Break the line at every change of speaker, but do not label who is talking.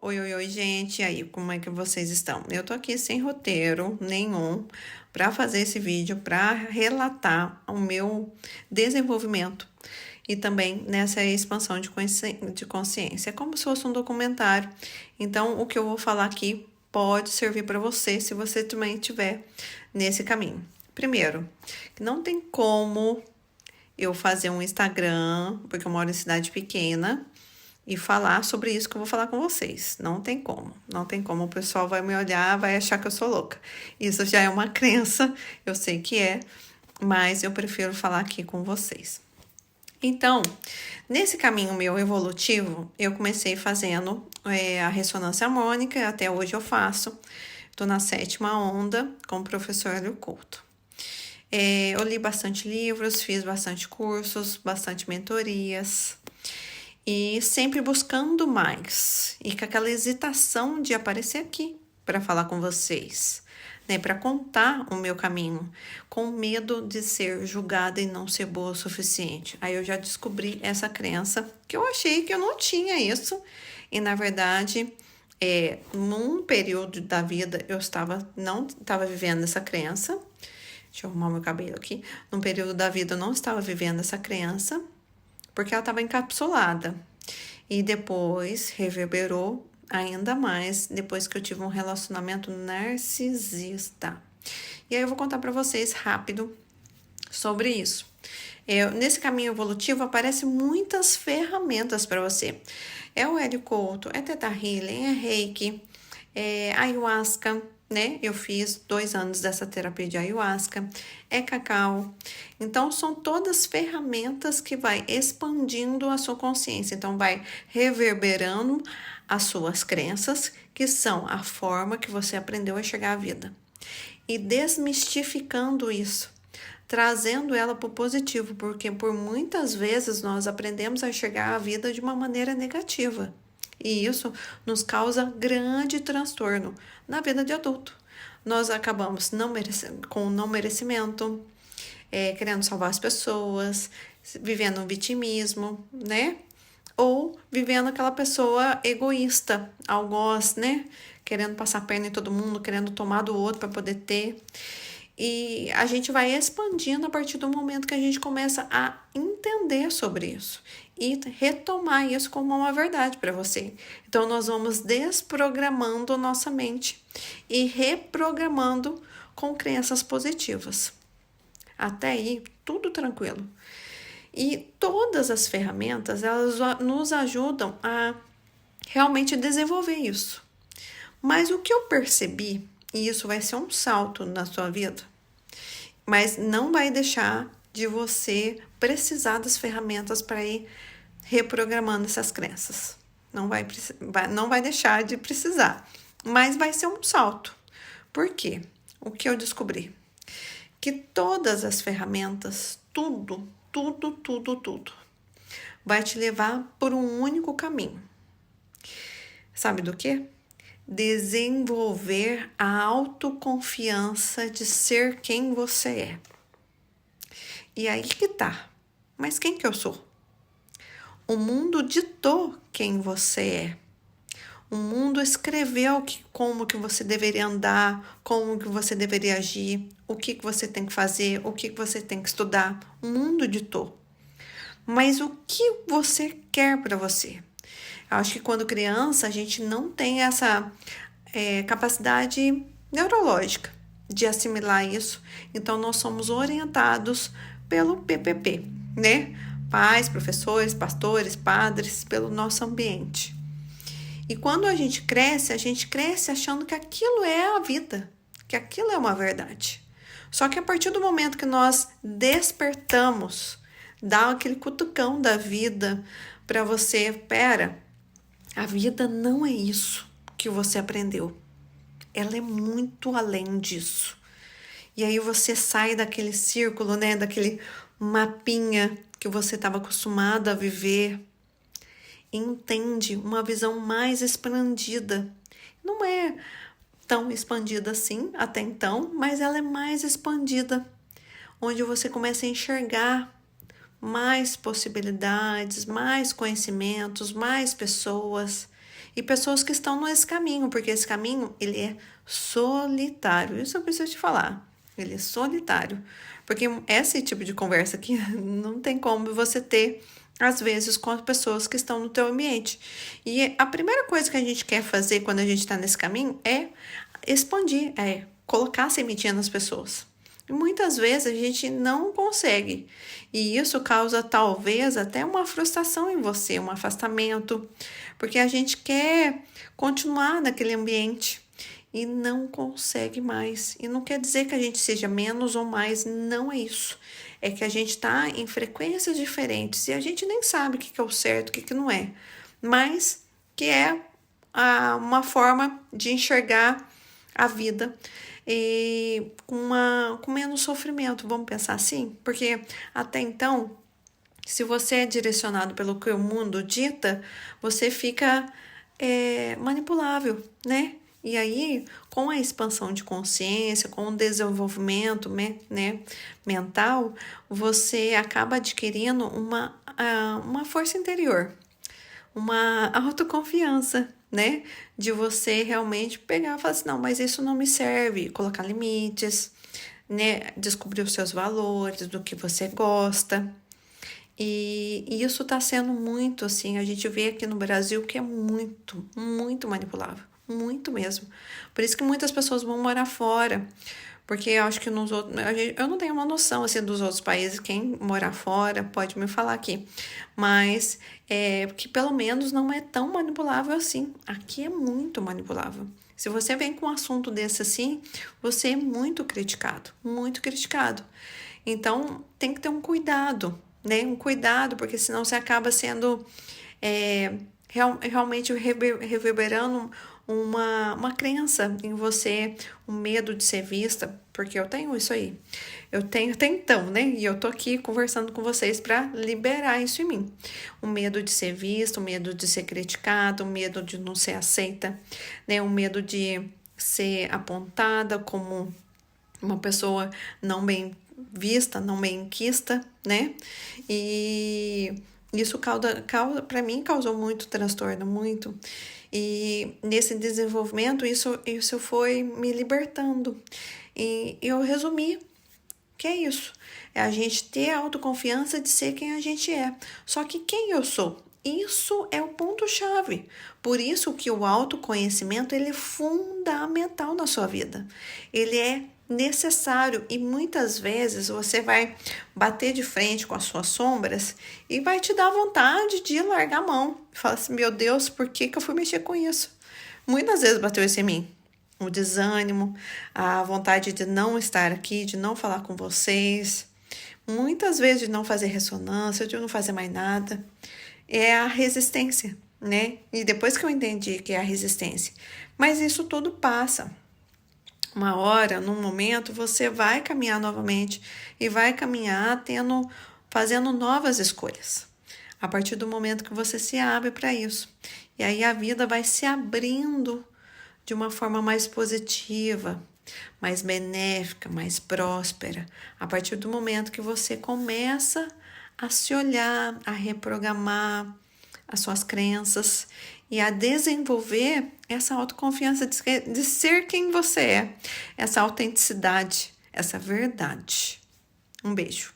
Oi, oi, oi, gente. E aí, como é que vocês estão? Eu tô aqui sem roteiro nenhum para fazer esse vídeo, para relatar o meu desenvolvimento e também nessa expansão de consciência. É como se fosse um documentário. Então, o que eu vou falar aqui pode servir para você se você também estiver nesse caminho. Primeiro, não tem como eu fazer um Instagram, porque eu moro em cidade pequena, e falar sobre isso que eu vou falar com vocês. Não tem como. Não tem como. O pessoal vai me olhar, vai achar que eu sou louca. Isso já é uma crença, eu sei que é, mas eu prefiro falar aqui com vocês. Então, nesse caminho meu evolutivo, eu comecei fazendo a ressonância harmônica, até hoje eu faço. Estou na 7ª onda com o professor Hélio Couto. Eu li bastante livros, fiz bastante cursos, bastante mentorias. E sempre buscando mais. E com aquela hesitação de aparecer aqui para falar com vocês, né? Para contar o meu caminho, com medo de ser julgada e não ser boa o suficiente. Aí eu já descobri essa crença, que eu achei que eu não tinha isso. E na verdade, num período da vida, não estava vivendo essa crença. Deixa eu arrumar meu cabelo aqui. Num período da vida, eu não estava vivendo essa crença, porque ela estava encapsulada. E depois reverberou ainda mais depois que eu tive um relacionamento narcisista. E aí eu vou contar para vocês rápido sobre isso. Nesse caminho evolutivo aparecem muitas ferramentas para você. É o Hélio Couto, é Theta Healing, é Reiki, é Ayahuasca, né? Eu fiz 2 anos dessa terapia de Ayahuasca, é cacau. Então, são todas ferramentas que vai expandindo a sua consciência. Então, vai reverberando as suas crenças, que são a forma que você aprendeu a enxergar a vida. E desmistificando isso, trazendo ela para o positivo, porque por muitas vezes nós aprendemos a enxergar a vida de uma maneira negativa. E isso nos causa grande transtorno na vida de adulto. Nós acabamos com não merecimento, querendo salvar as pessoas, vivendo um vitimismo, né? Ou vivendo aquela pessoa egoísta, algoz, né? Querendo passar a perna em todo mundo, querendo tomar do outro para poder ter. E a gente vai expandindo a partir do momento que a gente começa a entender sobre isso e retomar isso como uma verdade para você. Então, nós vamos desprogramando a nossa mente e reprogramando com crenças positivas. Até aí, tudo tranquilo. E todas as ferramentas, elas nos ajudam a realmente desenvolver isso. Mas o que eu percebi, e isso vai ser um salto na sua vida, mas não vai deixar de você precisar das ferramentas para ir reprogramando essas crenças. Não vai deixar de precisar, mas vai ser um salto. Por quê? O que eu descobri? Que todas as ferramentas, tudo, vai te levar por um único caminho. Sabe do quê? Desenvolver a autoconfiança de ser quem você é. E aí que tá. Mas quem que eu sou? O mundo ditou quem você é. O mundo escreveu como que você deveria andar, como que você deveria agir, o que você tem que fazer, o que você tem que estudar. O mundo ditou. Mas o que você quer para você? Eu acho que quando criança a gente não tem essa capacidade neurológica de assimilar isso. Então, nós somos orientados pelo PPP, né? Pais, professores, pastores, padres, pelo nosso ambiente. E quando a gente cresce achando que aquilo é a vida, que aquilo é uma verdade. Só que a partir do momento que nós despertamos, dá aquele cutucão da vida para você, a vida não é isso que você aprendeu. Ela é muito além disso. E aí você sai daquele círculo, né? Daquele mapinha que você estava acostumado a viver. E entende uma visão mais expandida. Não é tão expandida assim até então, mas ela é mais expandida. Onde você começa a enxergar mais possibilidades, mais conhecimentos, mais pessoas. e pessoas que estão nesse caminho, porque esse caminho, ele é solitário. Isso eu preciso te falar. Ele é solitário. Porque esse tipo de conversa aqui não tem como você ter, às vezes, com as pessoas que estão no teu ambiente. E a primeira coisa que a gente quer fazer quando a gente está nesse caminho é expandir, é colocar a sementinha nas pessoas. E muitas vezes a gente não consegue. E isso causa talvez até uma frustração em você, um afastamento, porque a gente quer continuar naquele ambiente e não consegue mais. E não quer dizer que a gente seja menos ou mais, não é isso. É que a gente está em frequências diferentes e a gente nem sabe o que é o certo, o que não é. Mas que é uma forma de enxergar a vida e com menos sofrimento, vamos pensar assim? Porque até então, se você é direcionado pelo que o mundo dita, você fica manipulável, né? E aí, com a expansão de consciência, com o desenvolvimento, né, mental, você acaba adquirindo uma força interior, uma autoconfiança, né? De você realmente pegar e falar assim, não, mas isso não me serve, colocar limites, né? Descobrir os seus valores, do que você gosta. E isso tá sendo muito assim, a gente vê aqui no Brasil que é muito, muito manipulável, muito mesmo. Por isso que muitas pessoas vão morar fora, porque eu acho que nos outros, eu não tenho uma noção assim dos outros países, quem morar fora pode me falar aqui, mas que pelo menos não é tão manipulável assim. Aqui é muito manipulável. Se você vem com um assunto desse assim, você é muito criticado, muito criticado. Então tem que ter um cuidado, né? Um cuidado, porque senão você acaba sendo realmente reverberando uma crença em você, um medo de ser vista, porque eu tenho isso aí. Eu tenho até então, né? E eu tô aqui conversando com vocês para liberar isso em mim. O medo de ser vista, o medo de ser criticado, o medo de não ser aceita, né? O medo de ser apontada como uma pessoa não bem vista, não bem quista, né? E isso para mim causou muito transtorno, muito. E nesse desenvolvimento, isso foi me libertando. E eu resumi que é isso. É a gente ter a autoconfiança de ser quem a gente é. Só que quem eu sou? Isso é o ponto-chave. Por isso que o autoconhecimento ele é fundamental na sua vida. Ele é necessário e muitas vezes você vai bater de frente com as suas sombras e vai te dar vontade de largar a mão. Fala assim, meu Deus, por que eu fui mexer com isso? Muitas vezes bateu isso em mim. O desânimo, a vontade de não estar aqui, de não falar com vocês. Muitas vezes de não fazer ressonância, de não fazer mais nada. É a resistência, né? E depois que eu entendi que é a resistência. Mas isso tudo passa. Uma hora, num momento, você vai caminhar novamente e vai caminhar fazendo novas escolhas. A partir do momento que você se abre para isso. E aí a vida vai se abrindo de uma forma mais positiva, mais benéfica, mais próspera. A partir do momento que você começa a se olhar, a reprogramar as suas crenças e a desenvolver essa autoconfiança de ser quem você é, essa autenticidade, essa verdade. Um beijo.